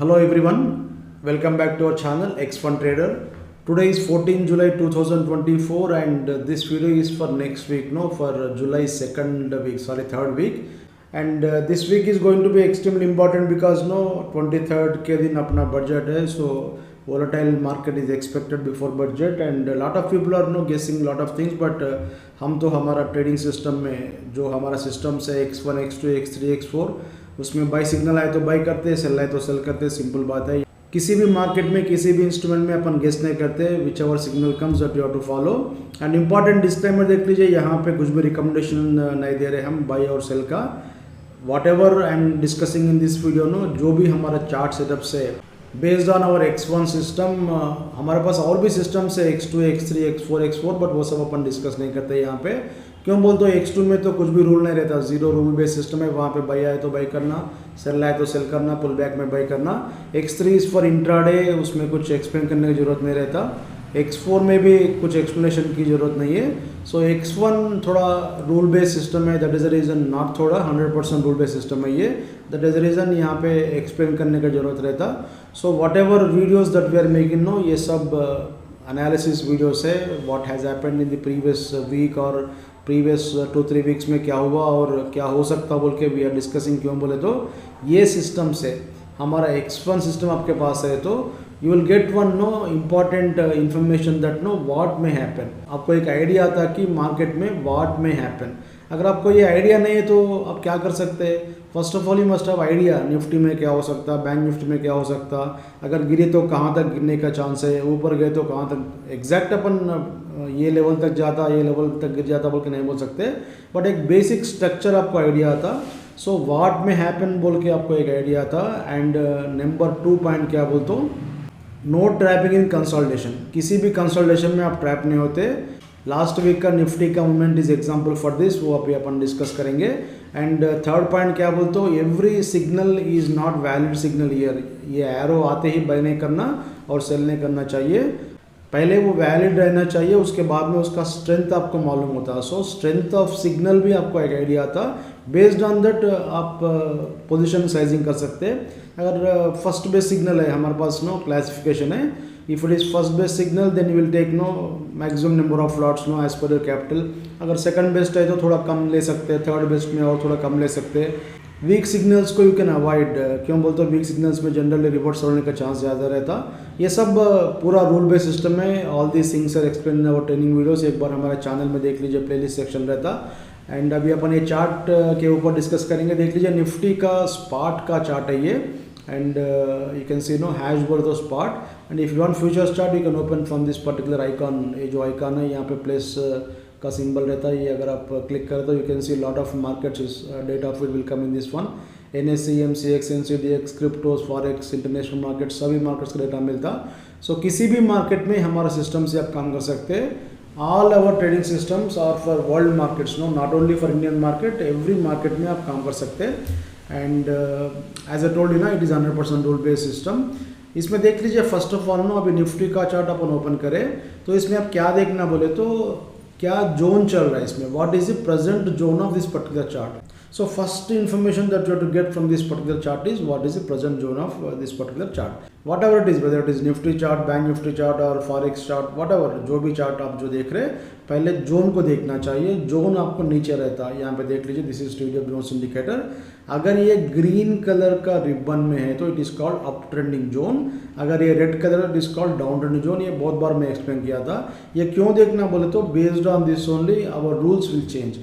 Hello everyone, welcome back to our channel X1 Trader. Today is 14 July 2024 and this video is for next week, no, for July 3rd week. And this week is going to be extremely important because no 23rd के दिन अपना budget है, so volatile market is expected before budget and a lot of people are no guessing lot of things, but हम तो हमारा trading system में जो हमारा system से X1, X2, X3, X4 उसमें बाई सिग्नल आए तो बाई करते हैं, सेल आए तो सेल करते हैं, सिंपल बात है। किसी भी मार्केट में किसी भी इंस्ट्रूमेंट में अपन गेस नहीं करते, whichever signal comes that you have to follow. And important disclaimer देख लीजिए, यहाँ पे कुछ भी रिकमेंडेशन नहीं दे रहे हम बाई और सेल का। Whatever I am discussing in this video no, जो भी हमारा चार्ट सेटअप से based on our X1 system, हमारे पास और भी सिस्टम्स है X2, X3, X4, X4, but वो सब अपन डिस्कस नहीं करते यहाँ पे। क्यों बोलते हो, X2 में तो कुछ भी रूल नहीं रहता, जीरो रूल बेस्ड सिस्टम है, वहाँ पे बाई आए तो बाई करना, सेल आए तो सेल करना, पुल बैक में बाई करना। X3 इज फॉर इंट्राडे, उसमें कुछ एक्सप्लेन करने की जरूरत नहीं रहता। X4 में भी कुछ एक्सप्लेनेशन की जरूरत नहीं है। सो X1 थोड़ा रूल बेस्ड सिस्टम है, that is the reason, not थोड़ा 100% रूल बेस्ड सिस्टम है ये, दैट इज़ द रीज़न यहाँ पे एक्सप्लेन करने की जरूरत रहता। So whatever videos that we are making no, ये सब एनालिसिस वीडियोस है, what has happened in the previous week और प्रीवियस 2-3 वीक्स में क्या हुआ और क्या हो सकता बोल के वी आर डिस्कसिंग। क्यों बोले तो ये सिस्टम से हमारा X1 सिस्टम आपके पास है तो you will get one no important information that know what में हैपन। आपको एक आइडिया आता कि मार्केट में व्हाट में हैपन। अगर आपको ये आइडिया नहीं है तो आप क्या कर सकते हैं, first of all you must have idea Nifty में क्या हो सकता, बैंक निफ्टी में क्या हो सकता, अगर गिरे तो कहाँ तक गिरने का चांस है, ऊपर गए तो कहाँ तक एग्जैक्ट अपन ये लेवल तक जाता, ये लेवल तक गिर जाता बोल के नहीं बोल सकते, बट एक बेसिक स्ट्रक्चर आपको आइडिया आता। सो व्हाट में हैपन बोल के आपको एक आइडिया था। एंड नंबर 2 पॉइंट क्या बोलते हो, नो ट्रैपिंग इन कंसोलिडेशन। किसी भी कंसोलिडेशन में आप ट्रैप नहीं होते। लास्ट वीक का निफ्टी का movement is example for this, वो अभी अपन डिस्कस करेंगे। एंड थर्ड पॉइंट क्या बोलते हो, every signal is not valid signal year. ये एरो आते ही बाय नहीं करना और सेल नहीं करना चाहिए, पहले वो वैलिड रहना चाहिए, उसके बाद में उसका स्ट्रेंथ आपको मालूम होता है। सो स्ट्रेंथ ऑफ सिग्नल भी आपको एक आइडिया आता, बेस्ड ऑन दैट आप पोजीशन साइजिंग कर सकते हैं। अगर फर्स्ट बेस सिग्नल है हमारे पास नो क्लासिफिकेशन है, if it is first base signal then you will take no maximum number of lots no as per your capital. अगर सेकंड बेस्ट है तो थोड़ा कम ले सकते हैं, थर्ड बेस्ट में और थोड़ा कम ले सकते हैं। वीक सिग्नल्स को यू कैन अवॉइड। क्यों बोलते हो, वीक सिग्नल्स में जनरली रिवर्स होने का चांस ज़्यादा रहता। ये सब पूरा रूल बेस्ड सिस्टम है। All these things are explain in our training videos, एक बार हमारे चैनल में देख लीजिए, प्लेलिस्ट सेक्शन रहता। एंड अभी अपन ये चार्ट के ऊपर डिस्कस करेंगे। देख लीजिए निफ्टी का स्पॉट का चार्ट है ये, and you can see no hash बोल दो spot. And if you want future chart you can open from this particular icon. ये जो आइकॉन है यहाँ पे प्लेस का सिंबल रहता है, ये अगर आप क्लिक करें तो you can see lot of markets, data of it will come in this one. NSE, MCX, NCDX, क्रिप्टोस, forex, international market, सभी मार्केट्स का डेटा मिलता। सो किसी भी मार्केट में हमारा सिस्टम से आप काम कर सकते हैं। All our trading systems are for world markets no, not only for Indian market, every market में आप काम कर सकते हैं। And as I told you ना, it is 100% rule based system. इसमें देख लीजिए फर्स्ट ऑफ ऑल नो, अभी निफ्टी का चार्ट अपन ओपन करें तो इसमें आप क्या देखना बोले तो क्या जोन चल रहा है इसमें, what is the present zone of this particular chart. So first information that you have to get from this particular chart is what is the present zone of this particular chart. Whatever it is, whether it is Nifty chart, Bank Nifty chart और Forex chart, whatever, जो भी chart आप जो देख रहे हैं, पहले zone को देखना चाहिए। जोन आपको नीचे रहता है, यहाँ पे देख लीजिए, this is stage of growth indicator. अगर ये ग्रीन कलर का रिबन में है तो it is called up trending zone, अगर ये red colour it is called down trending zone. ये बहुत बार मैं एक्सप्लेन किया था। ये क्यों देखना बोले तो based on this only our rules will change.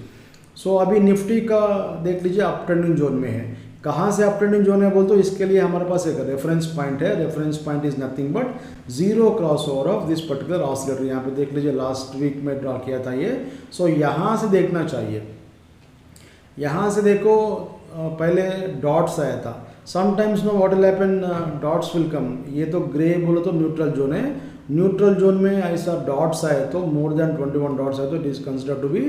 So अभी निफ्टी का देख लीजिए अप ट्रेंडिंग जोन में है। कहाँ से अप ट्रेंडिंग जोन है बोल तो इसके लिए हमारे पास एक रेफरेंस पॉइंट है। Reference point is nothing but zero cross over of this particular oscillator. यहाँ पे देख लीजिए लास्ट वीक में ड्रा किया था ये। सो यहाँ से देखना चाहिए, यहाँ से देखो पहले डॉट्स आया था। Sometimes know what will happen, dots will come. ये तो ग्रे बोलो तो न्यूट्रल जोन है, न्यूट्रल जोन में ऐसा डॉट्स आए तो मोर देन 21 डॉट्स आए तो it is consider to be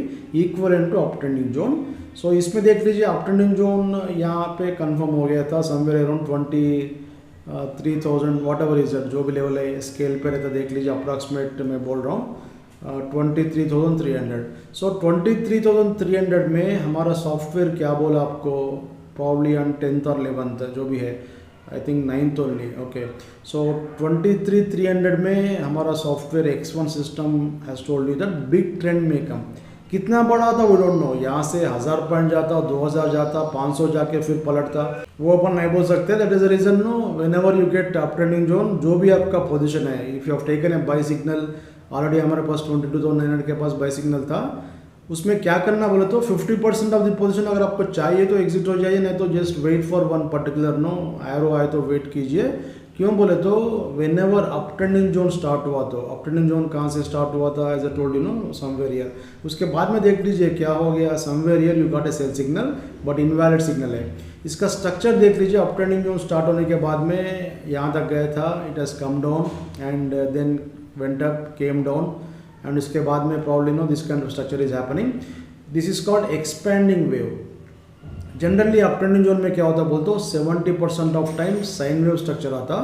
equivalent to up trending zone. So इसमें देख लीजिए अप ट्रेंडिंग जोन यहाँ पे कंफर्म हो गया था somewhere around 23,000 what ever is जो भी लेवल है स्केल पे रहता। देख लीजिए अप्रॉक्सीमेट मैं बोल रहा हूँ 23,300। सो 23,300 में हमारा सॉफ्टवेयर क्या बोला आपको, प्रॉब्ली ऑन 10th और 11th जो भी है, I think 9th only, okay. So 23,300 में हमारा software X1 system has told you that big trend में कम। कितना बड़ा था वो डोंट नो, यहाँ से 1000 पॉइंट जाता, 2000 जाता, 500 जाके फिर पलटता, वो अपन नहीं बोल सकते। That is the reason no, whenever you get up trending zone, जो भी आपका पोजीशन है, if you have taken a buy signal, already हमारे पास 22,900 के पास बाई सिग्नल था, उसमें क्या करना बोले तो 50% ऑफ द पोजीशन अगर आपको चाहिए तो एग्जिट हो जाइए, नहीं तो just wait for one particular no arrow आए तो वेट कीजिए। क्यों बोले तो whenever up trending zone start हुआ, तो अप ट्रेंडिंग जोन कहाँ से स्टार्ट हुआ था, as a told you no somewhere here, उसके बाद में देख लीजिए क्या हो गया, somewhere here you got a sell signal but invalid signal है। इसका स्ट्रक्चर देख लीजिए, अप ट्रेंडिंग जोन स्टार्ट होने के बाद में यहाँ तक गया था, it has come down and then went up, came down, and इसके बाद में probably no this kind of structure is happening. This is called expanding wave. Generally up trending zone में क्या होता है बोलते हो, 70% of time sine wave structure आता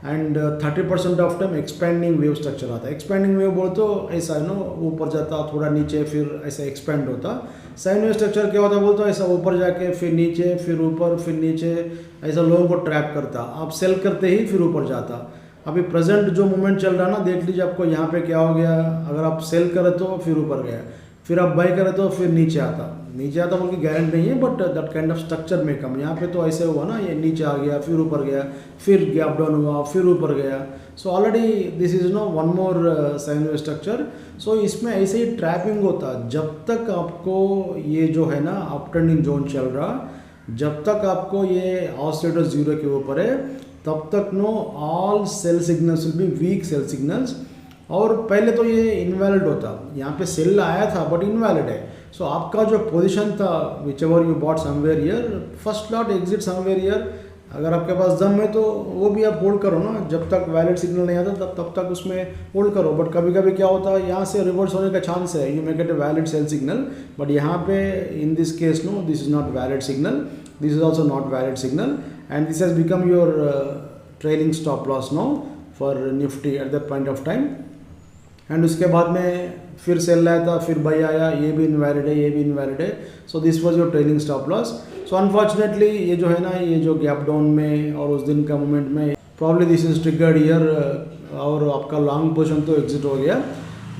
and 30% of time expanding wave structure आता। एक्सपेंडिंग वेव बोलते तो ऐसा है नो, ऊपर जाता थोड़ा नीचे फिर ऐसा एक्सपेंड होता। साइन वेव स्ट्रक्चर क्या होता बोलते ऐसा ऊपर जाके फिर नीचे, फिर ऊपर, फिर नीचे, ऐसा लोगों को ट्रैप करता। आप सेल करते ही फिर ऊपर जाता। अभी प्रेजेंट जो मूवमेंट चल रहा ना, देख लीजिए आपको यहाँ पे क्या हो गया, अगर आप सेल करे तो फिर ऊपर गया, फिर आप बाई करे तो फिर नीचे आता बोल की गारंटी नहीं है, but that kind of structure में कम। यहाँ पे तो ऐसे हुआ ना, ये नीचे आ गया, फिर ऊपर गया, फिर गैप डाउन हुआ, फिर ऊपर गया। So already this is no one more sine wave structure. So इसमें ऐसे ही ट्रैपिंग होता, जब तक आपको ये जो है ना अप ट्रेंडिंग जोन चल रहा, जब तक आपको ये ऑसिलेटर 0 के ऊपर है, तब तक no all sell signals will be weak sell signals. और पहले तो ये इनवैलिड होता, यहाँ पे सेल आया था बट इनवैलिड है। सो आपका जो पोजीशन था, which ever you bought somewhere year, first lot exit somewhere year, अगर आपके पास दम है तो वो भी आप होल्ड करो ना, जब तक वैलिड सिग्नल नहीं आता तब तक उसमें होल्ड करो। बट कभी कभी क्या होता है, यहाँ से रिवर्स होने का चांस है, you may get a valid sell signal, but यहाँ पे in this case no, this is not valid signal, this is also not valid signal, and this has become your trailing stop loss no for Nifty at that point of time. And उसके बाद में फिर cell आया था, फिर by आया, ये भी इनवैलिड है, ये भी इनवैलिड है। So this was your trailing stop loss. So unfortunately ये जो है ना, ये जो गैप डाउन में और उस दिन का मोमेंट में probably this is triggered year, और आपका लॉन्ग पोजीशन तो एग्जिट हो गया।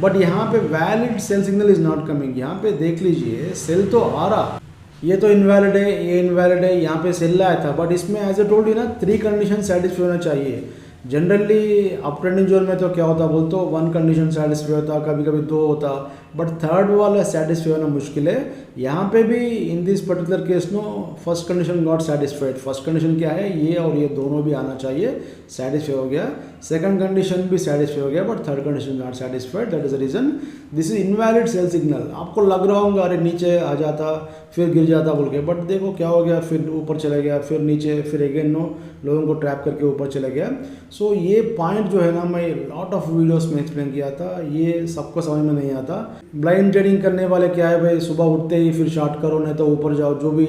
बट यहाँ पे valid sell signal is not coming. यहाँ पे देख लीजिए सेल तो आ रहा, ये तो इनवैलिड है, ये इनवैलिड है, यहाँ पे सेल आया था, बट इसमें एज ए टोल्ड यू ना 3 कंडीशन सेटिस्फाई होना चाहिए। जनरली अप ट्रेंडिंग जोन में तो क्या होता बोल तो 1 कंडीशन सेटिस्फाई होता, कभी कभी 2 होता, बट थर्ड वाला सेटिस्फाई होना मुश्किल है। यहाँ पे भी in this particular case no first condition not satisfied. First condition क्या है, ये और ये दोनों भी आना चाहिए, सेटिस्फाई हो गया। सेकंड कंडीशन भी सेटिस्फाई हो गया, but third condition not satisfied, that is the reason this is invalid sell signal. आपको लग रहा होगा अरे नीचे आ जाता फिर गिर जाता बोल के, बट देखो क्या हो गया, फिर ऊपर चला गया, फिर नीचे, फिर अगेन नो लोगों को ट्रैप करके ऊपर चला गया। सो ये पॉइंट जो है ना, मैं लॉट ऑफ वीडियोस में एक्सप्लेन किया था, ये सबको समझ में नहीं आता। ब्लाइंड ट्रेडिंग करने वाले क्या है भाई, सुबह उठते ही फिर शॉर्ट करो, नहीं तो ऊपर जाओ, जो भी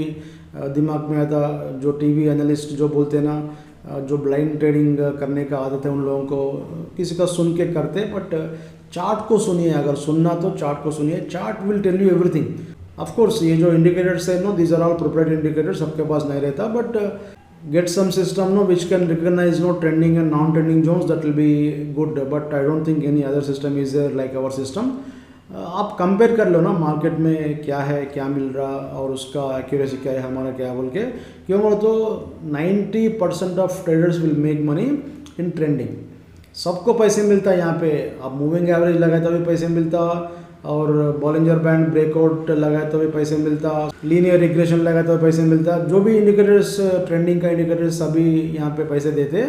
दिमाग में आता, जो टीवी एनालिस्ट जो बोलते हैं ना, जो ब्लाइंड ट्रेडिंग करने का आदत है उन लोगों को, किसी का सुन के करते, बट चार्ट को सुनिए, अगर सुनना तो चार्ट को सुनिए, chart will tell you everything. Of course ये जो इंडिकेटर्स है no, these are all proprietary indicators, सबके पास नहीं रहता, but get some system no which can recognize no trending and non-trending zones, that will be good, but I don't think any other system is there like our system. आप compare कर लो ना market में क्या है, क्या मिल रहा, और उसका एक्यूरेसी क्या है, हमारा क्या है बोल के। क्यों बोलो तो 90% of traders will make money in trending. सबको पैसे मिलता है यहाँ पे, आप मूविंग एवरेज लगाए तो भी पैसे मिलता, और बॉलिंजर बैंड ब्रेकआउट लगाए तो भी पैसे मिलता, लीनियर रिग्रेशन लगाए तो पैसे मिलता, जो भी इंडिकेटर्स ट्रेंडिंग का इंडिकेटर्स सभी यहाँ पे पैसे देते।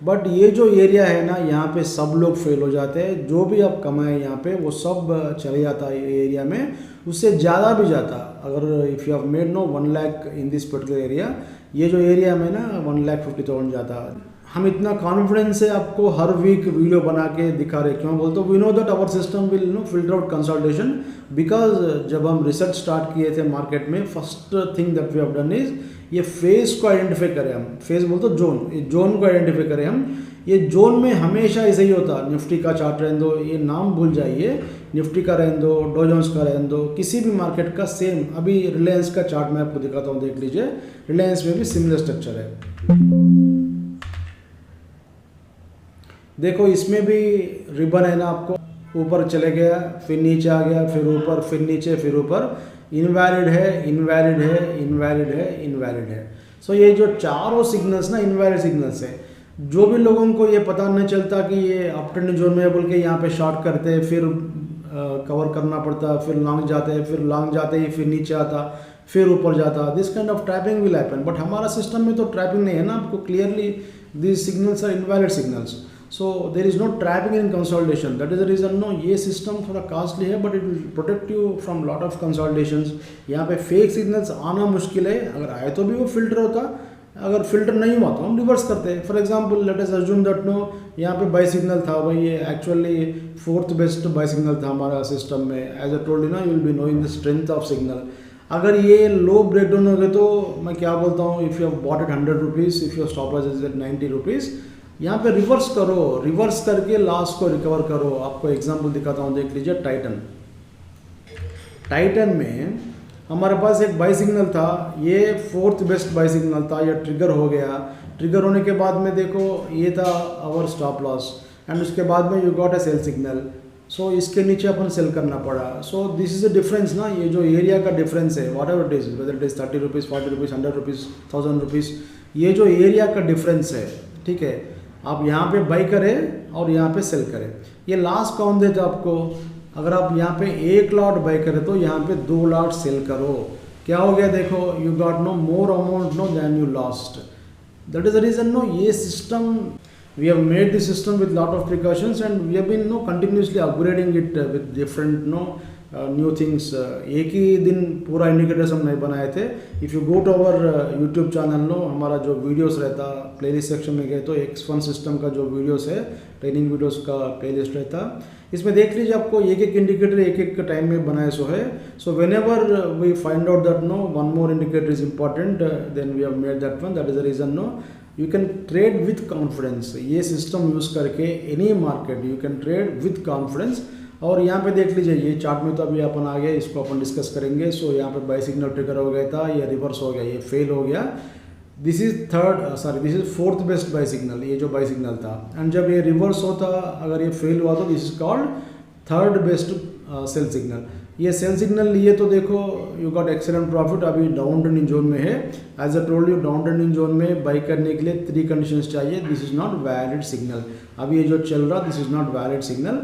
बट ये जो एरिया है ना, यहाँ पे सब लोग फेल हो जाते हैं, जो भी आप कमाए यहाँ पे वो सब चले जाता है ये एरिया में, उससे ज़्यादा भी जाता। अगर if you have made no 1 lakh in this particular area, ये जो एरिया में ना 1,50,000 जाता। हम इतना कॉन्फिडेंस से आपको हर वीक वीडियो बना के दिखा रहे, क्यों बोलते we know that our system will no filter out consultation, because जब हम रिसर्च स्टार्ट किए थे मार्केट में, first thing that we have done is ये फेज को आइडेंटिफाई करें हम। फेज बोलते जोन, ये जोन को आइडेंटिफाई करें हम। ये जोन में हमेशा ऐसे ही होता, निफ्टी का चार्ट रहने दो, ये नाम भूल जाइए, निफ्टी का रहने दो, डॉ जोन्स का रहने दो, किसी भी मार्केट का सेम। अभी रिलायंस का चार्ट मैं आपको दिखाता हूँ, देख लीजिए, रिलायंस में भी सिमिलर स्ट्रक्चर है। देखो इसमें भी रिबन है ना, आपको ऊपर चले गया, फिर नीचे आ गया, फिर ऊपर, फिर नीचे, फिर ऊपर, इनवैलिड है, इनवैलिड है, इनवैलिड है, इनवैलिड है। सो ये जो चारों सिग्नल्स ना इनवैलिड सिग्नल्स है। जो भी लोगों को ये पता नहीं चलता कि ये अप ट्रेंडिंग जोन में है बोल के यहाँ पे शॉर्ट करते हैं, फिर कवर करना पड़ता, फिर लॉन्ग जाते हैं, फिर लॉन्ग जाते ही फिर नीचे आता, फिर ऊपर जाता, this kind of trapping will happen. But हमारा सिस्टम में तो ट्रैपिंग नहीं है ना, आपको clearly this signals are invalid signals, so there is no trapping in consolidation. That is the reason no, ये सिस्टम थोड़ा कॉस्टली है but it will protect you from lot of consolidations. यहाँ पे फेक सिग्नल्स आना मुश्किल है, अगर आए तो भी वो फिल्टर होता, अगर फिल्टर नहीं हुआ तो हम रिवर्स करते हैं। For example let us assume that no यहाँ पे बाई सिग्नल था भाई, ये actually fourth best buy signal था हमारा सिस्टम में। एज अ टोल्ड यू ना, you will be knowing the strength of signal. अगर ये लो ब्रेक डाउन हो गए तो मैं क्या बोलता हूँ, if you have bought at 100 rupees, if your stop loss is at 90 rupees, यहाँ पे रिवर्स करो, रिवर्स करके लास्ट को रिकवर करो। आपको एग्जांपल दिखाता हूँ, देख लीजिए टाइटन। टाइटन में हमारे पास एक बाई सिग्नल था, ये फोर्थ बेस्ट बाई सिग्नल था, ये ट्रिगर हो गया। ट्रिगर होने के बाद में देखो ये था आवर स्टॉप लॉस, एंड उसके बाद में you got a sell signal. So इसके नीचे अपन सेल करना पड़ा। So this is a difference ना, ये जो एरिया का डिफरेंस है, whatever it is, whether it is 30 rupees, 40 rupees, 100 rupees, 1000 rupees, ये जो एरिया का डिफरेंस है, ठीक है। आप यहाँ पे बाई करें और यहाँ पे सेल करें, ये लास्ट कौन देता आपको? अगर आप यहाँ पे एक लॉट बाई करें तो यहाँ पे 2 लॉट सेल करो, क्या हो गया देखो, you got no more amount no then you lost. That is the reason no, ये system we have made this system with lot of precautions and we have been no continuously upgrading it with different no new things. एक ही दिन पूरा indicators हम नहीं बनाए थे। If you go to our YouTube channel no, हमारा जो वीडियोस रहता, प्लेलिस्ट सेक्शन में गए तो X1 सिस्टम का जो वीडियोस है, ट्रेनिंग वीडियोस का प्लेलिस्ट रहता, इसमें देख लीजिए, आपको एक एक इंडिकेटर एक एक टाइम में बनाए सो है। So whenever we find out that no one more indicator is important, then we have made that one. That is the reason no, you can trade with confidence. ये system use करके any market you can trade with confidence. और यहाँ पे देख लीजिए, ये chart में तो अभी अपन आ गए, इसको अपन डिस्कस करेंगे। सो यहाँ पे बाई सिग्नल ट्रिगर हो गया था, ये रिवर्स हो गया, ये फेल हो गया। This is this is fourth best buy signal, ये जो बाई सिग्नल था। एंड जब ये रिवर्स होता, अगर ये फेल हुआ तो this is called third best sell signal. ये सेल सिग्नल लिए तो देखो यू गॉट एक्सेलेंट प्रॉफिट। अभी डाउन ट्रेंडिंग जोन में है। As a told you, down trending zone में बाई करने के लिए 3 कंडीशंस चाहिए। This is not valid signal. अभी ये जो चल रहा, this is not valid signal.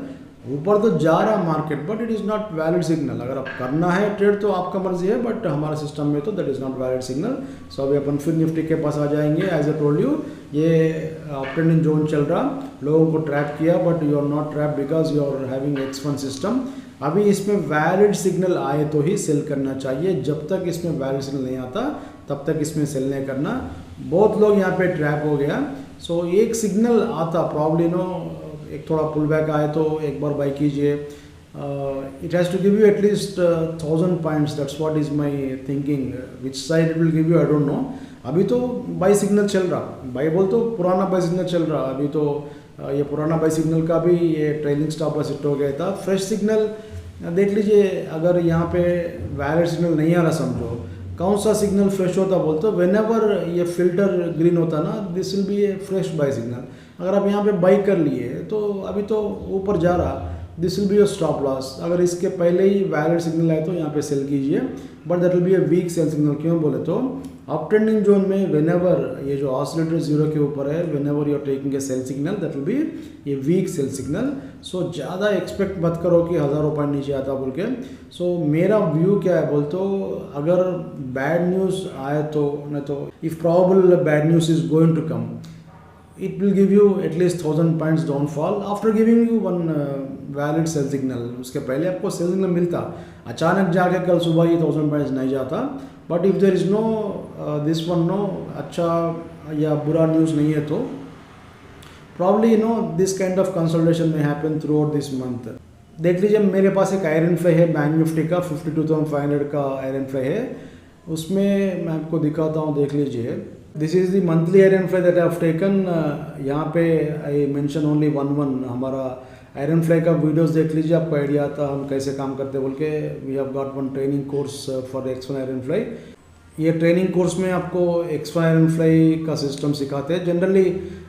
ऊपर तो जा रहा market but it is not valid signal. अगर आप करना है ट्रेड तो आपका मर्जी है, बट हमारा सिस्टम में तो that is not valid signal. So अभी अपन फिर निफ्टी के पास आ जाएंगे। एज अ टोल्ड यू, ये अप ट्रेंडिंग जोन चल रहा, लोगों को ट्रैप किया, but you are not trap because you are having X1 system. अभी इसमें वैलिड सिग्नल आए तो ही सेल करना चाहिए। जब तक इसमें वैलिड सिग्नल नहीं आता तब तक इसमें सेल नहीं करना। बहुत लोग यहाँ पे ट्रैप हो गया। सो एक सिग्नल आता प्रॉब्ली नो, एक थोड़ा पुल बैक आए तो एक बार बाई कीजिए। It has to give you at least 1000 points, that's what is my thinking. Which side it will give you I don't know. अभी तो बाई सिग्नल चल रहा, बाई बोल तो पुराना बाई सिग्नल चल रहा। अभी तो ये पुराना बाई सिग्नल का भी ये ट्रेलिंग स्टॉप लॉस हिट हो गया था। फ्रेश सिग्नल देख लीजिए, अगर यहाँ पे वैलिड सिग्नल नहीं आ रहा, समझो कौन सा सिग्नल फ्रेश होता बोलते हो, वेन एवर ये फिल्टर ग्रीन होता ना, this will be A fresh by signal. अगर आप यहाँ पे बाई कर लिए तो अभी तो ऊपर जा रहा, this will be your stop loss. अगर इसके पहले ही वैलिड सिग्नल आए तो यहाँ पे सेल कीजिए, but that will be a weak sell signal. क्यों बोले तो अप ट्रेंडिंग जोन में वेन एवर ये जो ऑसिलेटर 0 के ऊपर है, whenever you are taking a sell signal, that will be a weak sell signal. So ज़्यादा एक्सपेक्ट मत करो कि हज़ारों पॉइंट नीचे आता बोल के। सो मेरा व्यू क्या है बोल तो, अगर बैड न्यूज़ आए तो, नहीं तो if probable bad news is going to come, it will give you at least 1000 points downfall after giving you one valid sell signal। उसके पहले आपको सेल सिग्नल मिलता, अचानक जाके कल सुबह ये 1000 पॉइंट्स नहीं जाता। But if there is no this one no, अच्छा या बुरा न्यूज़ नहीं है तो probably no this kind of consultation में happen throughout this month. देख लीजिए, मेरे पास एक आयरन फ्लाई है बैंक निफ्टी का, 52,500 का आयरन फ्लाई है। उसमें मैं आपको दिखाता हूँ, देख लीजिए। This is the monthly iron fly that I have taken. यहाँ पे आई मेंशन ओनली वन हमारा आयरन फ्लाई का वीडियोस देख लीजिए, आपको आइडिया आता हम कैसे काम करते बोल के। We have got one training course for X1 iron fly. ये ट्रेनिंग कोर्स में आपको एक्स्ट्रा आयरन फ्लाई का सिस्टम सिखाते हैं। जनरली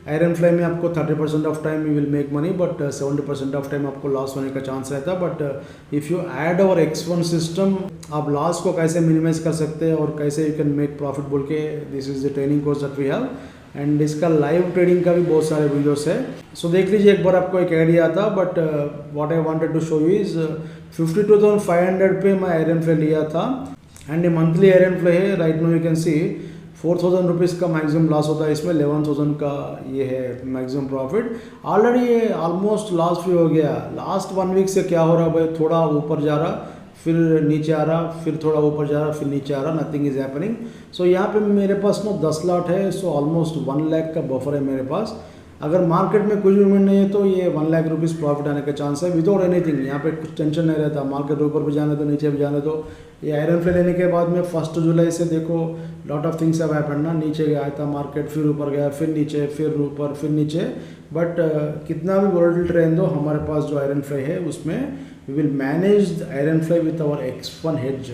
आयरन फ्लाई में आपको 30% of time you will make money, but 70% of time आपको लॉस होने का चांस रहता है। But if you add our X1 system, आप लॉस को कैसे मिनिमाइज कर सकते हैं और कैसे यू कैन मेक प्रॉफिट बोल के, this is the training course that we have. And इसका लाइव ट्रेडिंग का भी बहुत सारे वीडियोस है, सो देख लीजिए एक बार, आपको एक आइडिया आता। But what I wanted to show you is 52,500 पे मैं आयरन फ्लाई लिया था, एंड ये मंथली आयरन फ्लाई है। Right now you can see 4,000 rupees का मैक्सिमम लॉस होता है इसमें, 11,000 का ये है मैक्सिमम प्रॉफिट। ऑलरेडी ये ऑलमोस्ट लॉस फ्री हो गया। लास्ट 1 वीक से क्या हो रहा भाई, थोड़ा ऊपर जा रहा, फिर नीचे आ रहा, फिर थोड़ा ऊपर जा रहा, फिर नीचे आ रहा, नथिंग इज हैपनिंग। सो यहाँ पे मेरे पास ना 10 लॉट है, सो ऑलमोस्ट 1 लाख का बफर है मेरे पास। अगर मार्केट में कुछ मूवमेंट नहीं है तो ये 1 लाख रुपीज़ प्रॉफिट आने का चांस है विदाउट एनीथिंग। यहाँ पे कुछ टेंशन नहीं रहता, मार्केट ऊपर भी जाने दो, नीचे भी जाने दो। ये आयरन फ्लाई लेने के बाद में 1 जुलाई से देखो lot of things have happened ना, नीचे गया था मार्केट, फिर ऊपर गया, फिर नीचे, फिर ऊपर, फिर नीचे। बट कितना भी वोलेटिलिटी रहने दो, हमारे पास जो आयरन फ्लाई है उसमें we will manage the iron fly with our X1 hedge.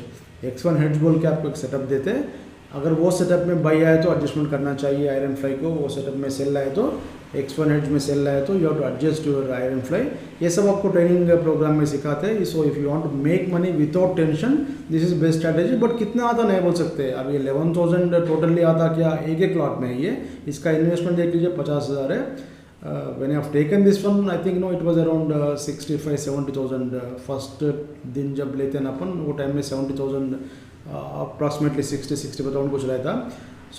X1 hedge बोल के आपको एक सेटअप देते हैं। अगर वो सेटअप में बाई आए तो एडजस्टमेंट करना चाहिए आयरन फ्लाई को, वो सेटअप में सेल आए तो, X1 हेड्ज में सेल आए तो you have to adjust your iron fly. ये सब आपको ट्रेनिंग प्रोग्राम में सिखाते हैं। So if you want to make money without tension, this is best strategy. But कितना आता नहीं बोल सकते। अब ये 11,000 टोटली आता क्या, एक लॉट में है ये। इसका इन्वेस्टमेंट देख लीजिए 50,000 है। When I have taken this one, I think it was around 65-70,000 first दिन जब लेते हैं ना अपन, वो टाइम में 70,000 अप्रॉक्सीमेटली 60-65,000 कुछ रहता।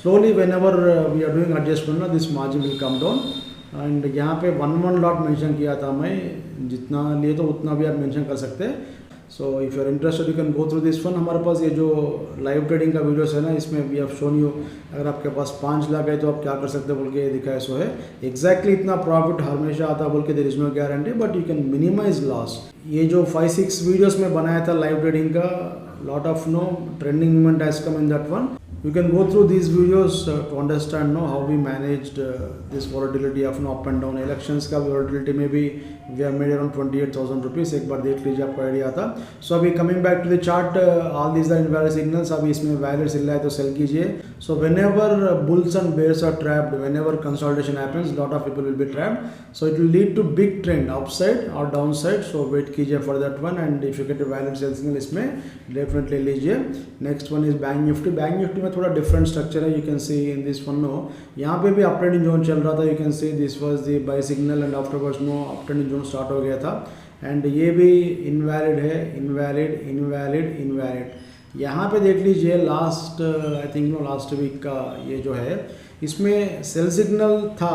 Slowly whenever we are doing adjustment ना, this margin will come down. And यहाँ पे 1 लॉट मेंशन किया था मैं, जितना लिए तो उतना भी आप मेंशन कर सकते हैं। So if you are interested you can go through this one. हमारे पास ये जो लाइव ट्रेडिंग का वीडियोस है ना, इसमें वी हैव शोन यू, अगर आपके पास 5 लाख है तो आप क्या कर सकते हो बोल के दिखाया। सो है एग्जैक्टली इतना प्रॉफिट हमेशा आता बोल के there is no guarantee, but you can minimize loss. ये जो 5-6 वीडियोस में बनाया था लाइव ट्रेडिंग का, lot of trending movement has come in that one. You can go through these videos to understand how we managed this volatility of up and down। elections का volatility में भी we have made around 28,000 rupees, एक बार देख लीजिए आपको idea आता। So अभी coming back to the chart, all these are invalid signals. अभी इसमें वैलिड सिग्नल है तो सेल कीजिए। So whenever bulls and bears are trapped, whenever consolidation happens, lot of people will be trapped. So it will lead to big trend upside और down side. So wait कीजिए for that one, and if you get a valid sell signal इसमें definitely लीजिए। Next one is Bank Nifty. Bank Nifty में थोड़ा different structure है, you can see in this one no, यहाँ पे भी up trending zone चल रहा था। You can see this was the buy signal and afterwards no up trending zone start हो गया था। एंड ये भी इनवैलिड है, इनवैलिड, इनवैलिड, इनवैलिड। यहाँ पे देख लीजिए last I think no last week का ये जो है, इसमें सेल सिग्नल था,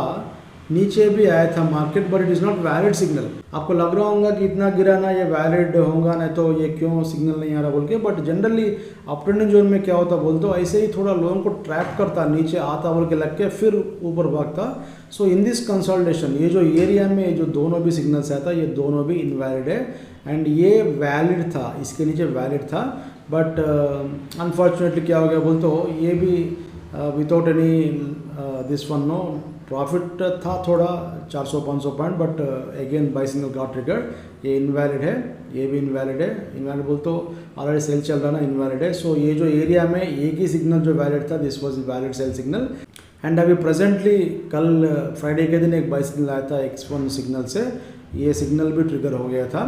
नीचे भी आया था market, but it is not valid signal. आपको लग रहा होगा कि इतना गिरा ना, ये वैलिड होगा ना, तो ये क्यों सिग्नल नहीं आ रहा बोल के। But generally up trending zone में क्या होता बोल, तो ऐसे ही थोड़ा लोगों को ट्रैप करता, नीचे आता बोल के लग के फिर ऊपर भागता। सो इन दिस कंसोलिडेशन ये जो एरिया में जो दोनों भी सिग्नल्स आया था, ये दोनों भी इनवैलिड है। एंड ये वैलिड था, इसके नीचे वैलिड था, बट अनफॉर्चुनेटली क्या हो गया बोल, तो ये भी without any this one no profit था थोड़ा 400-500 point, but again buy signal got triggered. ये इनवैलिड है, ये भी इनवैलिड है। इनवैलिड बोल तो ऑलरेडी सेल चल रहा ना, इनवैलिड है। सो ये जो एरिया में एक ही सिग्नल जो वैलिड था, this was valid sell signal. And अभी प्रेजेंटली कल फ्राइडे के दिन एक बाय सिग्नल आया था X1 सिग्नल से, ये सिग्नल भी ट्रिगर हो गया था।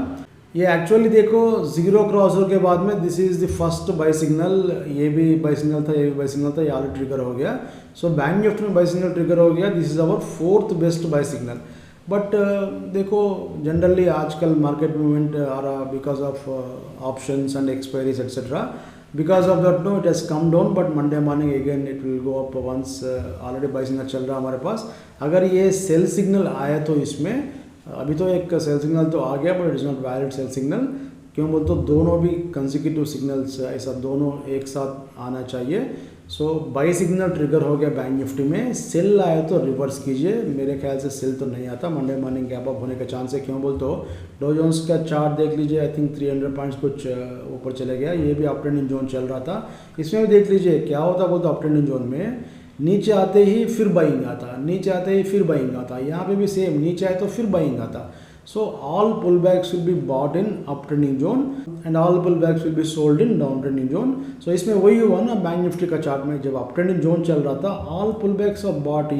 ये एक्चुअली देखो जीरो क्रॉस के बाद में this is the first buy signal, ये भी बाय सिग्नल था, ये भी बाय सिग्नल था, ये ऑलरेडी ट्रिगर हो गया। सो बैंक निफ्टी में बाय सिग्नल ट्रिगर हो गया, this is our 4th best buy signal. But देखो जनरली आजकल मार्केट मूवमेंट आ रहा because of options and expiries etcetera, because of that no it has come down, but Monday morning again it will go up once. Already buy signal चल रहा हमारे पास। अगर ये sell signal आया तो इसमें अभी तो एक सेल सिग्नल तो आ गया, but it is not valid sell signal. क्यों बोल तो दोनों भी कंसेक्यूटिव सिग्नल्स ऐसा दोनों एक साथ आना चाहिए। सो बाय सिग्नल ट्रिगर हो गया बैंक निफ्टी में, सेल आया तो रिवर्स कीजिए। मेरे ख्याल से सेल तो नहीं आता, मंडे मॉर्निंग गैप अप होने का चांस है। क्यों बोल तो डो जोन्स का चार्ट देख लीजिए, आई थिंक 300 पॉइंट्स कुछ ऊपर चले गया, ये भी अप ट्रेंडिंग जोन चल रहा था। इसमें भी देख लीजिए क्या होता बोल तो अप ट्रेंडिंग जोन में नीचे आते ही फिर बाइंग आता, नीचे आते ही फिर बाइंग आता। यहाँ पे भी सेम, नीचे आए तो फिर बाइंग आता। So all pullbacks will be bought in uptrending zone and all pullbacks will be sold in downtrending zone. So इसमें वही हुआ ना बैंक निफ्टी का चार्ट में, जब अपट्रेंडिंग जोन चल रहा था all pullbacks are bought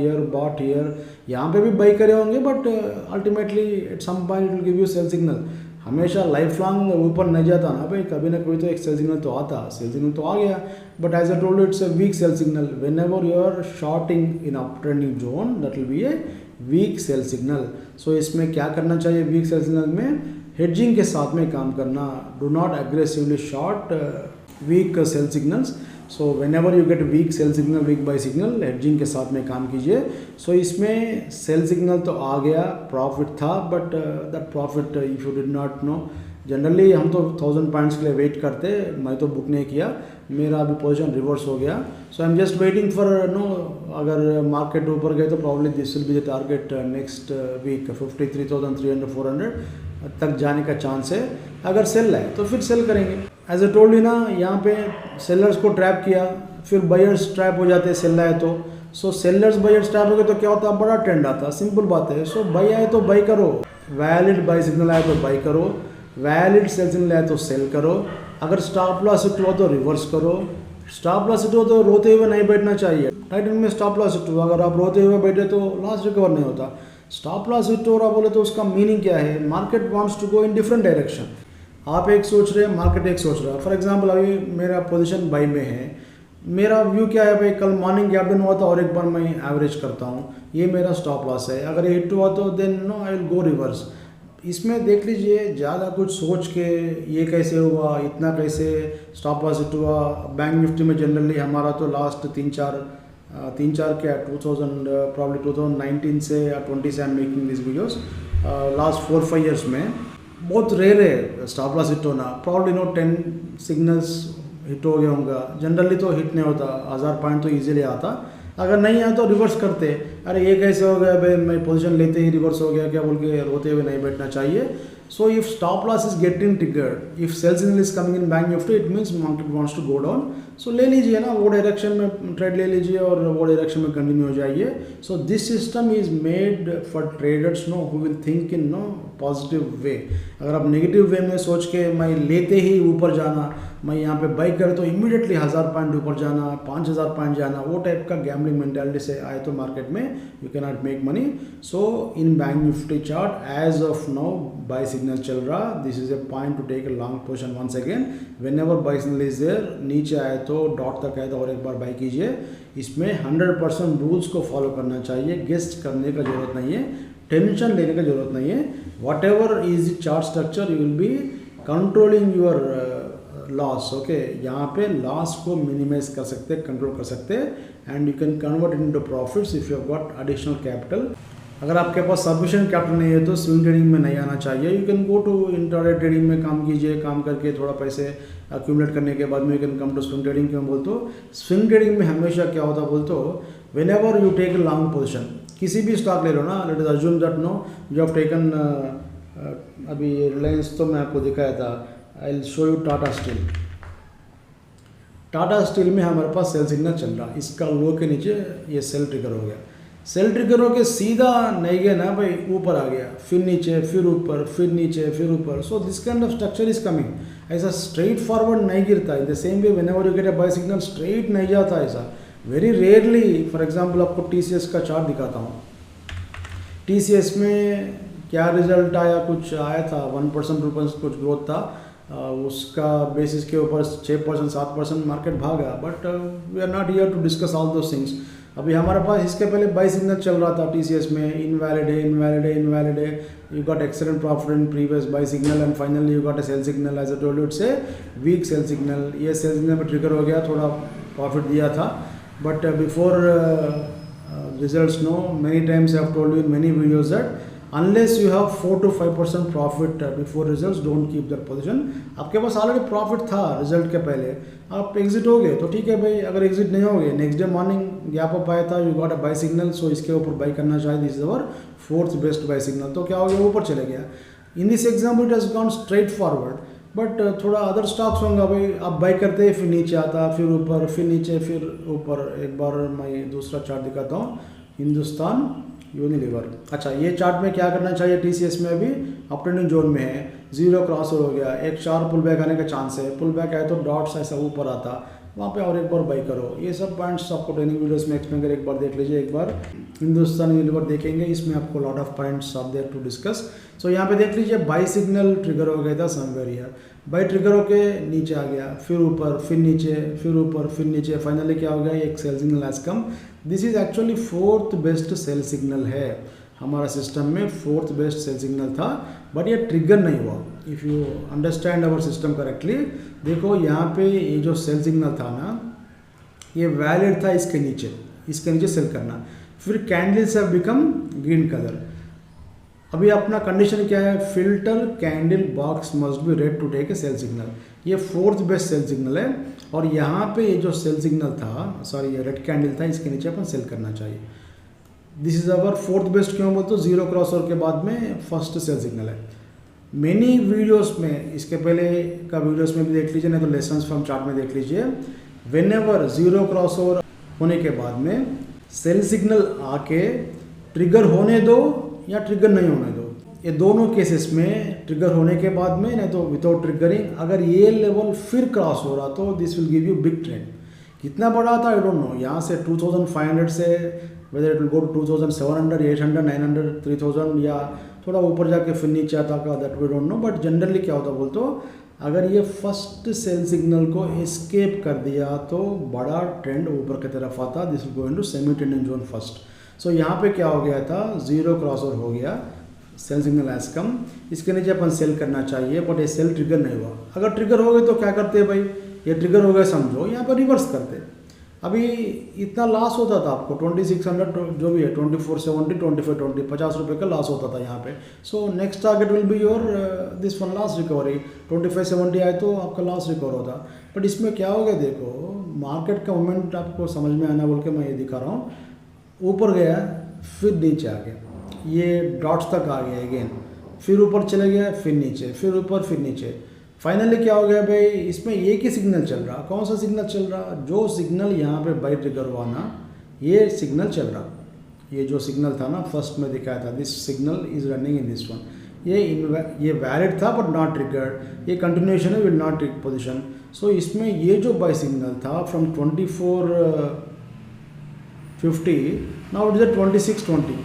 here, यहाँ पे भी बाई करे होंगे, but ultimately at some point it will give you sell signal. हमेशा लाइफ लॉन्ग ऊपर नहीं जाता ना भाई, कभी ना कभी तो एक सेल सिग्नल तो आता, सेल सिग्नल तो आ गया, but as I told you it's a weak sell signal. Whenever you are shorting in up trending zone that will be a weak sell signal. So इसमें क्या करना चाहिए week sell signal में? हेडजिंग के साथ में काम करना. Do not aggressively short weak sell signals. So whenever you get weak sell signal, weak buy signal, hedging के साथ में काम कीजिए. सो इसमें सेल सिग्नल तो आ गया, प्रॉफिट था, but that profit if you did not know, generally हम तो 1000 पॉइंट्स के लिए वेट करते, मैं तो बुक नहीं किया, मेरा अभी पोजीशन रिवर्स हो गया. So I am just waiting for no, अगर मार्केट ऊपर गए तो probably this will be the target next week 53,300 400 तक जाने का चांस है. अगर सेल है तो फिर सेल करेंगे. एज ए टोल्ड यू ना, यहाँ पे सेलर्स को ट्रैप किया, फिर बायर्स ट्रैप हो जाते हैं सेल आए तो. सो सेलर्स बायर्स ट्रैप हो गए तो क्या होता है, बड़ा ट्रेंड आता, सिंपल बात है. सो बाई आए तो बाई करो, वैलिड बाई सिग्नल आए तो बाई करो, वैलिड सेल सिग्नल आए तो सेल करो. अगर स्टॉप लॉस हिट हुआ तो रिवर्स करो. स्टॉप लॉस हिट हो तो रोते हुए नहीं बैठना चाहिए. टाइटन में स्टॉप लॉस हिट हुआ, अगर आप रोते हुए बैठे तो लॉस रिकवर नहीं होता. स्टॉप लॉस हिट हो रहा बोले तो उसका मीनिंग क्या है? Market wants to go in different direction. आप एक सोच रहे हैं, मार्केट एक सोच रहा है. फॉर एग्जांपल अभी मेरा पोजीशन बाई में है, मेरा व्यू क्या है भाई, कल मॉर्निंग गैप डाउन हुआ था और एक बार मैं एवरेज करता हूँ, ये मेरा स्टॉप लॉस है. अगर ये हिट हुआ तो then no I will go reverse. इसमें देख लीजिए, ज़्यादा कुछ सोच के ये कैसे हुआ, इतना कैसे स्टॉप लॉस हिट हुआ. बैंक निफ्टी में जनरली हमारा तो लास्ट तीन चार क्या 2000 प्रॉब्ली 2019 से या 20 से I am making this videos, last 4-5 years में बहुत रेयर है स्टॉप लॉस हिट होना. प्रॉब्ली नो 10 सिग्नल्स हिट हो गया होगा. जनरली तो हिट नहीं होता, 1000 पॉइंट तो इजीली आता. अगर नहीं आया तो रिवर्स करते. अरे ये कैसे हो गया भाई, मैं पोजीशन लेते ही रिवर्स हो गया क्या बोल के रोते हुए नहीं बैठना चाहिए. So if stop loss is getting triggered, if sell signal is coming in bank Nifty, it means market wants to go down. So ले लीजिए ना, वो डायरेक्शन में ट्रेड ले लीजिए और वो डायरेक्शन में कंटिन्यू हो जाइए. So this system is made for traders no who will think in no positive way. अगर आप नेगेटिव वे में सोच के मैं लेते ही ऊपर जाना, मैं यहाँ पे बाई करे तो इमीडिएटली 1000 पॉइंट ऊपर जाना, 5000 पॉइंट जाना, वो टाइप का गैम्बलिंग मेंटालिटी से आए तो मार्केट में you can not make money. So in bank Nifty chart as of now buy signal चल रहा. This is a point to take a long position once again. Whenever buy signal is there, नीचे आए तो dot तक आए तो और एक बार बाई कीजिए. इसमें 100% रूल्स को फॉलो करना चाहिए. गेस्ट करने का जरूरत नहीं है, टेंशन लेने का जरूरत नहीं है. What ever is chart structure, you will B controlling your loss. Okay, यहाँ पे लॉस को मिनिमाइज कर सकते, कंट्रोल कर सकते, and you can convert into profits if you have got additional capital. अगर आपके पास सफिशिएंट कैपिटल नहीं है तो स्विंग ट्रेडिंग में नहीं आना चाहिए. You can go to intraday trading में काम कीजिए, काम करके थोड़ा पैसे अक्यूमुलेट करने के बाद में you can come to swing trading. क्यों बोलते हो? स्विंग ट्रेडिंग में हमेशा क्या होता बोलते हो, whenever you take a long position, किसी भी स्टॉक ले लो ना, let us assume that no you have taken, अभी रिलायंस तो मैं आपको दिखाया था, I will show you Tata Steel. Tata Steel में हमारे पास सेल सिग्नल चल रहा, इसका लो के नीचे ये सेल ट्रिगर हो गया. सेल ट्रिगर हो के सीधा नहीं गया ना भाई, ऊपर आ गया, फिर नीचे, फिर ऊपर, फिर नीचे, फिर ऊपर. So this kind of structure is coming. ऐसा स्ट्रेट फॉरवर्ड नहीं गिरता. In the same way whenever you get a buy signal, straight नहीं जाता ऐसा, वेरी रेयरली. फॉर एग्जाम्पल आपको TCS का चार्ट दिखाता हूँ. TCS में क्या रिजल्ट आया, कुछ आया था 1% कुछ ग्रोथ था, उसका बेसिस के ऊपर 6% 7% मार्केट भागा. But we are not here to discuss all those things. अभी हमारे पास इसके पहले बाई सिग्नल चल रहा था TCS में, इनवैलिड है. You got excellent profit in previous buy signal and finally you got a sell signal. As a told you, it's a weak sell signal. ये सेल सिग्नल में ट्रिगर हो गया, थोड़ा प्रॉफिट दिया था. But before results no, many times I have told you in many videos that unless you have 4 to 5% profit before results, don't keep that position. आपके पास already profit था result के पहले, आप एग्जिट हो गए तो ठीक है भाई. अगर एग्जिट नहीं हो गए, next day morning gap up आया था, you got a buy signal, so इसके ऊपर बाई करना चाहिए. This is our 4th best buy signal. तो क्या हो गया, ऊपर चले गया. In this example it has gone straight forward. But थोड़ा अदर स्टॉक्स होंगे भाई, आप बाई करते फिर नीचे आता, फिर ऊपर, फिर नीचे, फिर ऊपर. एक बार मैं दूसरा चार्ट दिखाता हूँ, हिंदुस्तान यूनिलीवर। अच्छा, ये चार्ट में क्या करना चाहिए, TCS में अभी अप ट्रेंडिंग जोन में है, 0 क्रॉस हो गया, एक शार्प पुल बैक आने का चांस है, पुल बैक आए तो डॉट्स ऐसा ऊपर आता, वहाँ पे और एक बार बाई करो। ये सब पॉइंट्स आपको ट्रेनिंग वीडियोस में एक्सप्लेन कर, एक बार देख लीजिए, एक बार हिंदुस्तान यूनिलीवर देखेंगे, इसमें आपको लॉट ऑफ पॉइंट्स आप देयर टू डिस्कस। सो यहाँ पे देख लीजिए बाई सिग्नल ट्रिगर हो गया था समवेयर हियर, बाई ट्रिगर होके नीचे आ गया, फिर ऊपर, फिर नीचे, फिर ऊपर, फिर नीचे, फाइनली क्या हो गया, एक sell signal has come. This is actually 4th best sell signal है हमारा सिस्टम में, 4th बेस्ट सेल सिग्नल था, बट ये ट्रिगर नहीं हुआ। If you understand our system correctly, देखो यहाँ पे ये जो सेल सिग्नल था ना, ये वैलिड था इसके नीचे सेल करना, फिर candles have become green colour. अभी अपना कंडीशन क्या है, filter candle box must be red to take a sell signal. ये 4th बेस्ट सेल सिग्नल है, और यहाँ पे ये जो सेल सिग्नल था, सॉरी ये रेड कैंडल था, इसके नीचे अपन सेल करना चाहिए। This is our 4th best, क्यों बोलते, 0 क्रॉसओवर के बाद में फर्स्ट सेल सिग्नल है। मेनी वीडियोस में, इसके पहले का वीडियोस में भी देख लीजिए, नहीं तो लेसन्स फ्रॉम चार्ट में देख लीजिए, वेन एवर 0 क्रॉसओवर होने के बाद में सेल सिग्नल आके ट्रिगर होने दो या ट्रिगर नहीं होने दो, ये दोनों केसेस में ट्रिगर होने के बाद में, नहीं तो विदाउट ट्रिगरिंग, अगर ये लेवल फिर क्रॉस हो रहा तो this will give you big trend. कितना बड़ा था आई डोंट नो, यहाँ से 2500 से whether it will go to 2700, 800, 900, 3000 या थोड़ा ऊपर जाके फिर नीचे आता का, that we don't know, but generally क्या होता बोलते, अगर ये फर्स्ट सेल सिग्नल को एस्केप कर दिया तो बड़ा ट्रेंड ऊपर की तरफ आता, this will go into semi trending zone first. So यहाँ पे क्या हो गया था, 0 क्रॉसओवर हो गया, सेल सिग्नल हैज कम, इसके नीचे अपन सेल करना चाहिए, बट ये सेल ट्रिगर नहीं हुआ। अगर ट्रिगर हो गए तो क्या करते हैं भाई, ये ट्रिगर हो गए समझो, यहाँ पर रिवर्स करते। अभी इतना लॉस होता था आपको 2600 जो भी है, 2470, 2520, 50 रुपये का लॉस होता था यहाँ पे। So next target will be your this one loss recovery, 2570 आए तो आपका लॉस रिकवर होता। बट इसमें क्या हो गया, देखो मार्केट का मोमेंट आपको समझ में आना बोल के मैं ये दिखा रहा हूँ, ऊपर गया फिर नीचे आ गया, ये डॉट्स तक आ गया अगेन, फिर ऊपर चले गया, फिर नीचे, फिर ऊपर, फिर नीचे, फाइनली क्या हो गया भाई, इसमें एक ही सिग्नल चल रहा। कौन सा सिग्नल चल रहा, जो सिग्नल यहाँ पे बाई ट्रिगर हुआ ना, ये सिग्नल चल रहा। ये जो सिग्नल था ना फर्स्ट में दिखाया था, this signal is running in this one, ये वैलिड था बट नॉट ट्रिगर्ड, ये कंटिन्यूएशन है, विल नॉट टेक पोजीशन। सो इसमें ये जो बाई सिग्नल था फ्रॉम 2450, नाउ इट इज 2620,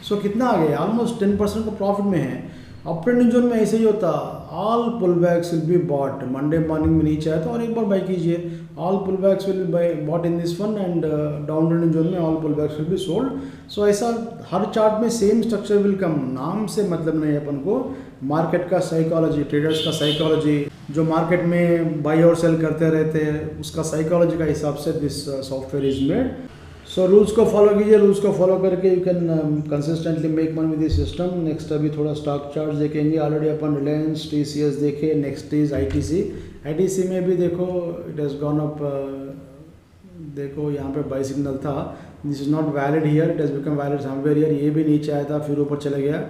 सो कितना आ गया, ऑलमोस्ट 10% का प्रॉफिट में है। अप ट्रेंडिंग जोन में ऐसे ही होता, all pull backs will be bought, Monday morning में नीचे आया तो और एक बार बाई कीजिए, all pull backs will be bought in this one, and down trending zone में all pull backs will be sold. So ऐसा हर चार्ट में सेम स्ट्रक्चर विल कम, नाम से मतलब नहीं है अपन को, मार्केट का साइकोलॉजी, ट्रेडर्स का साइकोलॉजी, जो मार्केट में बाई और सेल करते रहते हैं, उसका साइकोलॉजी का हिसाब से this software is made. So rules को फॉलो कीजिए, रूल्स को फॉलो करके you can consistently make money with this system. Next अभी थोड़ा स्टॉक चार्ट देखेंगे, ऑलरेडी अपन रिलायंस, TCS देखे, नेक्स्ट इज ITC में भी देखो इट हैज़ गॉन अप, देखो यहाँ पे बाई सिग्नल था, this is not valid here, it has become valid somewhere here, ये भी नीचे आया था फिर ऊपर चले गया,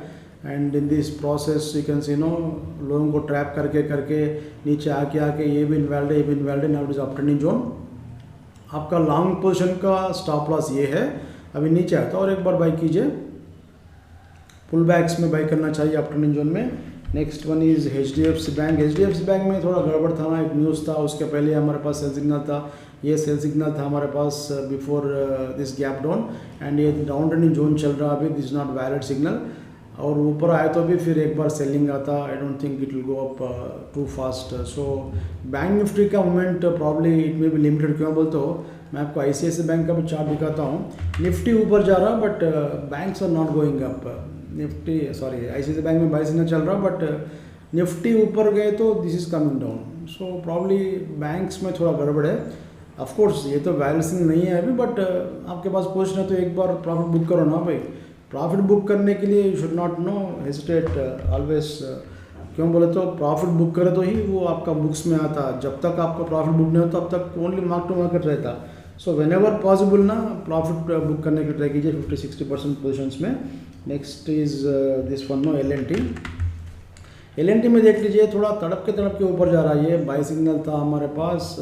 and in this process you can see no लोगों को ट्रैप करके नीचे आके ये भी इनवैलिड है, ये भी इनवैलिड है, now it is up trending zone. आपका लॉन्ग पोजीशन का स्टॉप लॉस ये है, अभी नीचे आता और एक बार बाई कीजिए, पुल बैक्स में बाई करना चाहिए अप ट्रेंडिंग जोन में। Next one is HDFC bank में थोड़ा गड़बड़ था ना, एक न्यूज़ था, उसके पहले हमारे पास सेल सिग्नल था, ये सेल सिग्नल था हमारे पास before this gap down, and ये डाउन ट्रेंडिंग जोन चल रहा अभी, दिस नॉट वैलिड सिग्नल, और ऊपर आए तो भी फिर एक बार सेलिंग आता, I don't think it will go up too fast. So bank Nifty का मोमेंट प्रॉब्ली इट में भी लिमिटेड, क्यों बोलते हो, मैं आपको ICICI बैंक का भी चार्ट दिखाता हूँ, निफ्टी ऊपर जा रहा but banks are not going up, Nifty sorry ICICI bank में बाई सिग्नल चल रहा बट निफ्टी ऊपर गए तो this is coming down. So probably banks में थोड़ा गड़बड़ है। ऑफकोर्स ये तो वैलिड सिग्नल नहीं है अभी, बट आपके पास पोजीशन है तो एक बार प्रॉफिट बुक करो ना भाई। प्रॉफिट बुक करने के लिए you should not know hesitate always, क्यों बोले तो प्रॉफिट बुक करे तो ही वो आपका बुक्स में आता, जब तक आपका प्रॉफिट बुक नहीं होता तब तक ओनली मार्क टू मार्केट रहता। सो वेन एवर पॉसिबल ना प्रॉफिट बुक करने की ट्राई कीजिए 50-60% पोजिशंस में। Next is this one no L&T में देख लीजिए, थोड़ा तड़प के ऊपर जा रहा है, ये बाई सिग्नल था हमारे पास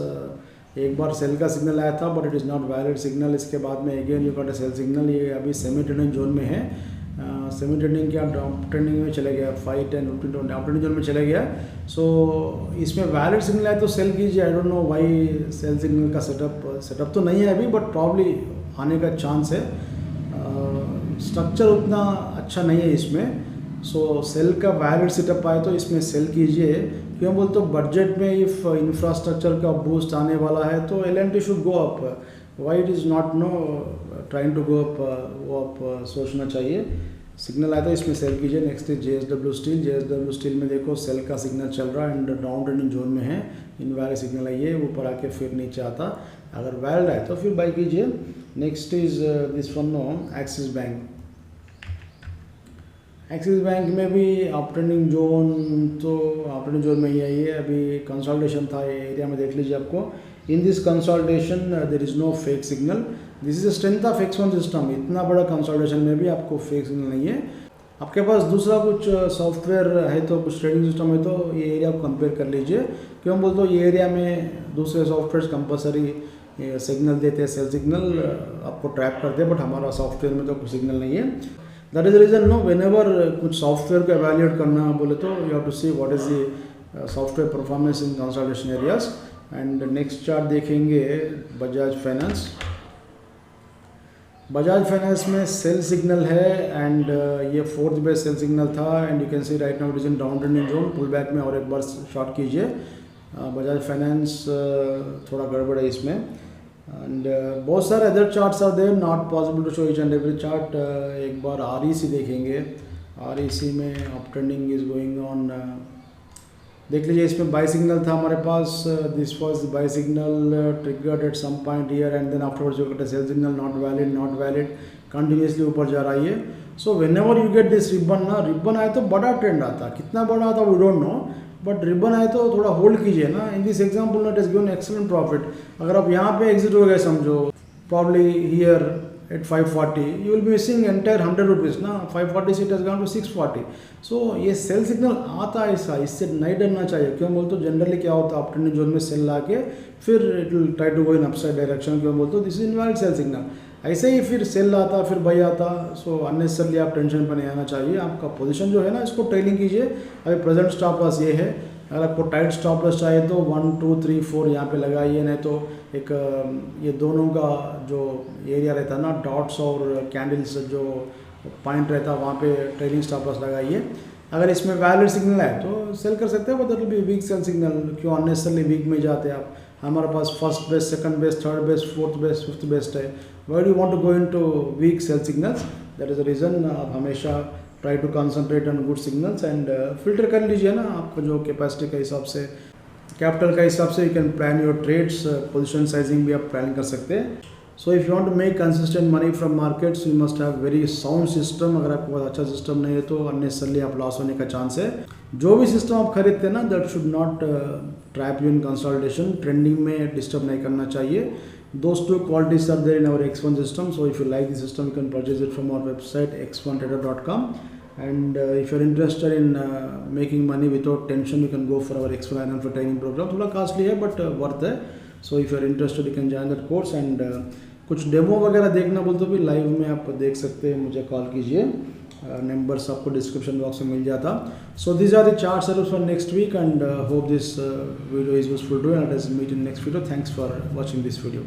एक बार सेल का सिग्नल आया था but it is not valid signal. इसके बाद में again you got a sell signal. ये अभी सेमी ट्रेंडिंग जोन में है, सेमी ट्रेंडिंग क्या डाउन ट्रेंडिंग में चले गया, 5, 10, 15, 20 डाउन ट्रेंडिंग जोन में चले गया। सो इसमें वैलिड सिग्नल आए तो सेल कीजिए। I don't know why sell signal का सेटअप तो नहीं है अभी, बट प्रॉब्ली आने का चांस है। स्ट्रक्चर उतना अच्छा नहीं है इसमें। सो सेल का वैलिड सेटअप आए तो इसमें सेल कीजिए। क्यों बोलते तो बजट में इफ इंफ्रास्ट्रक्चर का बूस्ट आने वाला है तो L&T should go up. Why it is not no trying to go up, वो आप सोचना चाहिए। सिग्नल आया तो इसमें सेल कीजिए। Next is JSW steel. JSW steel में देखो सेल का सिग्नल चल रहा है एंड डाउन ट्रेंडिंग जोन में है। इनवैलिड सिग्नल है ये, ऊपर आके फिर नीचे आता। अगर वैलिड आए तो फिर बाई कीजिए। Next is this one no Axis bank. Axis bank में भी अप ट्रेंडिंग जोन, तो अप ट्रेंडिंग जोन में ही है ये। अभी कंसोलिडेशन था ये एरिया में, देख लीजिए आपको। In this consolidation there is no fake signal. This is the strength of X1 system. इतना बड़ा कंसोलिडेशन में भी आपको फेक सिग्नल नहीं है। आपके पास दूसरा कुछ सॉफ्टवेयर है तो, कुछ ट्रेडिंग सिस्टम है तो ये एरिया को कंपेयर कर लीजिए। क्यों बोलते हो ये एरिया में दूसरे सॉफ्टवेयर कंपलसरी सिग्नल देते हैं, सेल सिग्नल आपको ट्रैप करते हैं, बट हमारा सॉफ्टवेयर में तो कुछ सिग्नल नहीं है। That is the reason no whenever कुछ सॉफ्टवेयर को एवेल्यूएट करना बोले तो you have to see what is the software performance in consolidation areas. And next chart देखेंगे बजाज फाइनेंस। बजाज फाइनेंस में सेल सिग्नल है एंड ये 4th बेस सेल सिग्नल था and you can see right now it is in down trending zone. Pull back में और एक बार short कीजिए। Bajaj finance थोड़ा गड़बड़ है इसमें। एंड बहुत सारे other charts are there, not possible to show each and every chart. एक बार REC देखेंगे। REC में up trending is going on. देख लीजिए इसमें बाय सिग्नल था हमारे पास। This was buy signal triggered at some point here and then afterwards you get a sell signal, not valid, continuously ऊपर जा रहा है ये। So whenever you get this ribbon ना, रिबन आए तो बड़ा ट्रेंड आता। कितना बड़ा आता वी डोंट नो, बट रिबन आए तो थोड़ा होल्ड कीजिए ना। In this example not is given excellent profit. अगर आप यहाँ पे एग्जिट हो गए समझो, probably here at 540, you will be missing entire 100 rupees ना। 540 से इट हैज गॉन टू 640। सो ये सेल सिग्नल आता है ऐसा, इससे नहीं डरना चाहिए। क्यों बोलते तो जनरली क्या होता है, अप ट्रेंडिंग जोन में सेल ला के फिर it will try to go in upside direction. क्यों बोलते this is invalid sell signal. ऐसे ही फिर सेल आता फिर बाई आता। सो अननेसेसरली आप टेंशन पर नहीं आना चाहिए। आपका पोजीशन जो है ना इसको ट्रेलिंग कीजिए। अभी प्रेजेंट स्टॉप लॉस ये है। अगर आपको टाइट स्टॉप लॉस चाहिए तो 1, 2, 3, 4 यहाँ पे लगाइए। नहीं तो एक ये दोनों का जो एरिया रहता है ना, डॉट्स और कैंडल्स जो पॉइंट रहता है वहाँ पे ट्रेलिंग स्टॉप लॉस लगाइए। अगर इसमें वैलिड सिग्नल है तो सेल कर सकते हैं, but that will be weak sell signal. क्यों अननेसेसरली वीक में जाते हैं आप। हमारे पास first best, second best, third best, fourth best, fifth best है। Why do want to go into weak sell signals? That is the reason. आप हमेशा try to concentrate on good signals and filter कर लीजिए ना। आपको जो capacity के हिसाब से, कैपिटल का हिसाब से you can plan your trades. Position sizing भी आप प्लान कर सकते हैं। So if you want to make consistent money from markets you must have very sound system. अगर आपके पास अच्छा सिस्टम नहीं है तो अननेसेसरली आप लॉस होने का चांस है। जो भी सिस्टम आप खरीदते हैं ना, that should not trap you in consolidation. Trending में डिस्टर्ब नहीं करना चाहिए। Those two qualities are there in our X1 system. So if you like the system, you can purchase it from our website x1trader.com. And if you're interested in making money without tension, you can go for our X1 Iron for training program. थोड़ा costly है but worth है. So if you're interested, you can join that course. And कुछ demo वगैरह देखना बोलते तो भी live में आप देख सकते हैं, मुझे कॉल कीजिए। नंबर्स आपको डिस्क्रिप्शन बॉक्स में मिल जाता। So this are the chart setups for next week and hope this video is useful to you and let's meet in next video. Thanks for watching this video.